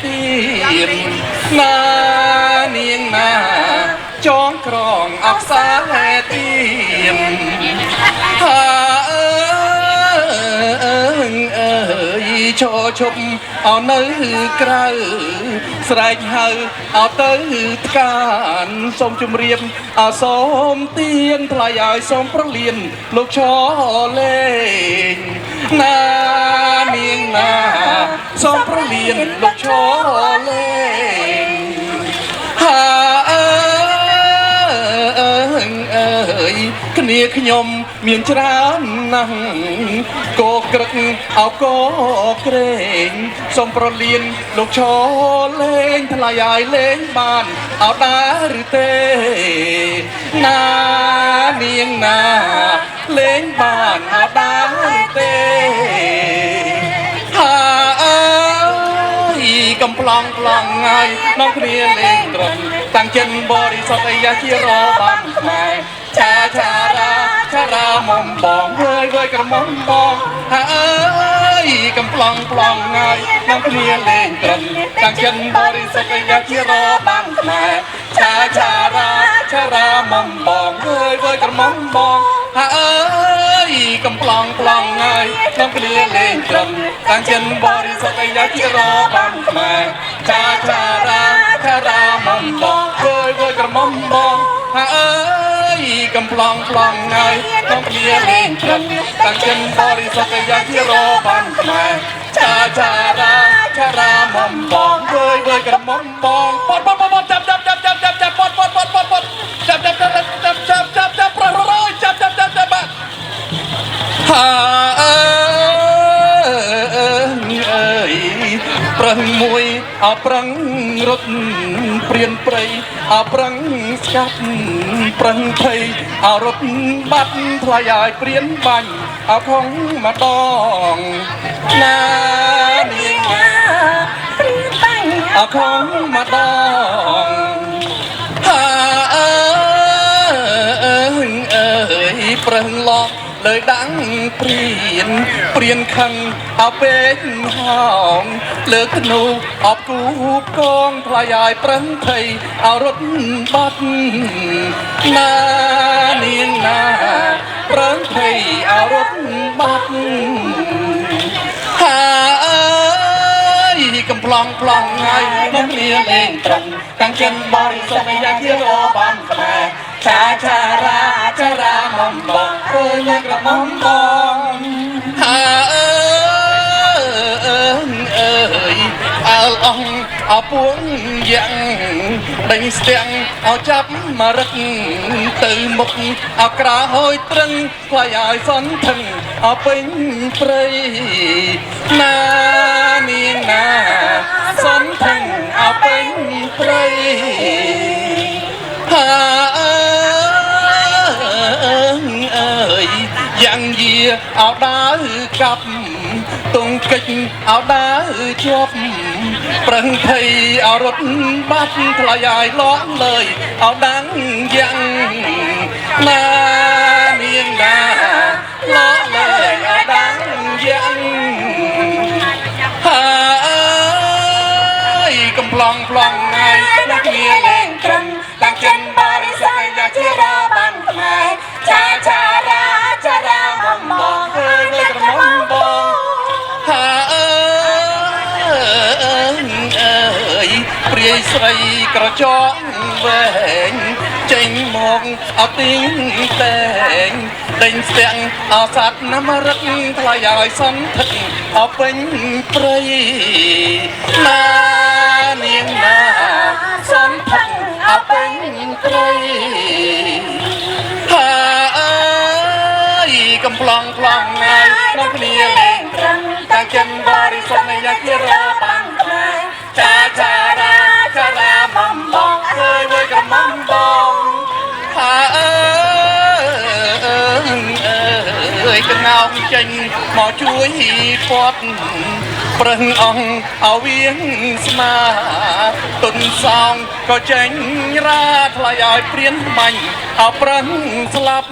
tiên na niên na chón krong ọc xa lệ tiên ơi cho chụp ao nơiក្រៅស្រែកហៅaoទៅកានសូមជម្រាបaoសូមទៀនថ្លៃឲ្យសូមប្រលៀនលោកឈលេងណានាងណាសូមប្រលៀនលោកឈលេងគ្នាខ្ញុំមានច្រើនណាស់កោក្រឹកអោកោក្រែងសូមប្រលៀនលោកឈលេងថ្លៃឲ្យលេងបានអោដែរឬទេណានាងណាលេងបានអោដែរឬទេកំប្លង់ប្លង់ហើយនាំគ្នាលេងត្រង់តាំងចិនបរិសុទ្ធអាយ៉ាជារបានខ្មែរឆារាមុំបងហើយវើយក្រមុំបងហើយកំប្លង់ប្លង់ហើយនាំគ្នាលេងត្រង់តាំងចិនបរិសុទ្ធអាយ៉ាជារបានខ្មែរឆារាមុំបងហើយវើយក្រមុំបងហើយកំប្លង់ប្លង់ហើយនាំគ្នាលេងត្រង់តាំងចិនបរិសុទ្ធអាយ៉ាជារបានខ្មែរឆារាមុំបងហើយវើយក្រមុំបងហើយកំប្លង់ប្លង់ហើយនាំគ្នាលេងត្រង់តាំងចិនបរិសុទ្ធអាយ៉ាជារបានខ្មែរឆារាមុំបងហើយវើយក្រមុំបងប៉ុតចាប់ប្ររយចាប់បាទប្រឹងមួយអប្រឹងរត់ព្រានព្រៃអប្រឹងស្កាត់ប្រឹងភ័យអរត់បាត់ថ្លៃឲ្យព្រានបាញ់អខំម្ដងណានាងណាព្រានបាញ់អខំម្ដងប្រឹងឡោលើដាំងព្រៀនខឹងអោពេកហោងលើកធ្នូអបគូកងថ្លៃឲ្យប្រឹងភ័យអរត់បាត់ណានាងណាប្រឹងភ័យអរត់បាត់ហើយកំប្លង់ប្លង់ហើយនាំគ្នាលេងត្រង់តាំងចិនបរិសុទ្ធអាយ៉ាជារបានខ្មែរឆារាមុំបងអើយក្រមុំបងអើអងអពួងយ៉ាងដេញស្ទាំងអោចាប់មករឹកទៅមុខអោក្រហួយត្រឹងខ្លាយឲ្យសន់ថឹងអពេញព្រៃណានាងណាសន់ថឹងអពេញព្រៃយ៉ាងយាអោដើរកាប់ទងកិច្ចអោដើរជាប់ប្រឹងភ័យអរត់បាត់ថ្លៃឲ្យលក់លើយអោដាំងយ៉ាងណានាងណាលក់លើយអោដាំងយ៉ាងហើយកំប្លង់ប្លង់ហើយអ្នកគ្នាលេងត្រឹមតាំងចិនបរិសុទ្ធអាយ៉ាជារបានខ្មែរឆារាមុំបងហើយលើក្រមុំបងព្រាយស្រីក្រចកវែងចេញមកអត់ទីងតែងដេញស្ទាំងអសត្វណាមរឹកថ្លៃឲ្យសន្ធឹកអពេញព្រៃណានាងណាសន្ធឹកអពេញព្រៃកំប្លង់ប្លង់ហើយនាំគ្នាលេងត្រឹមតាំងចិនបរិសុទ្ធអាយ៉ាជារបានខ្មែរឆារាមុំបងអើយវើយក្រមុំបងអើយកណោងចេញមកជួយពាត់ប្រឹងអង្គអវៀងស្មាទុនសងក៏ចេញរាថ្លៃឲ្យព្រានបាញ់អប្រឹងស្លាប់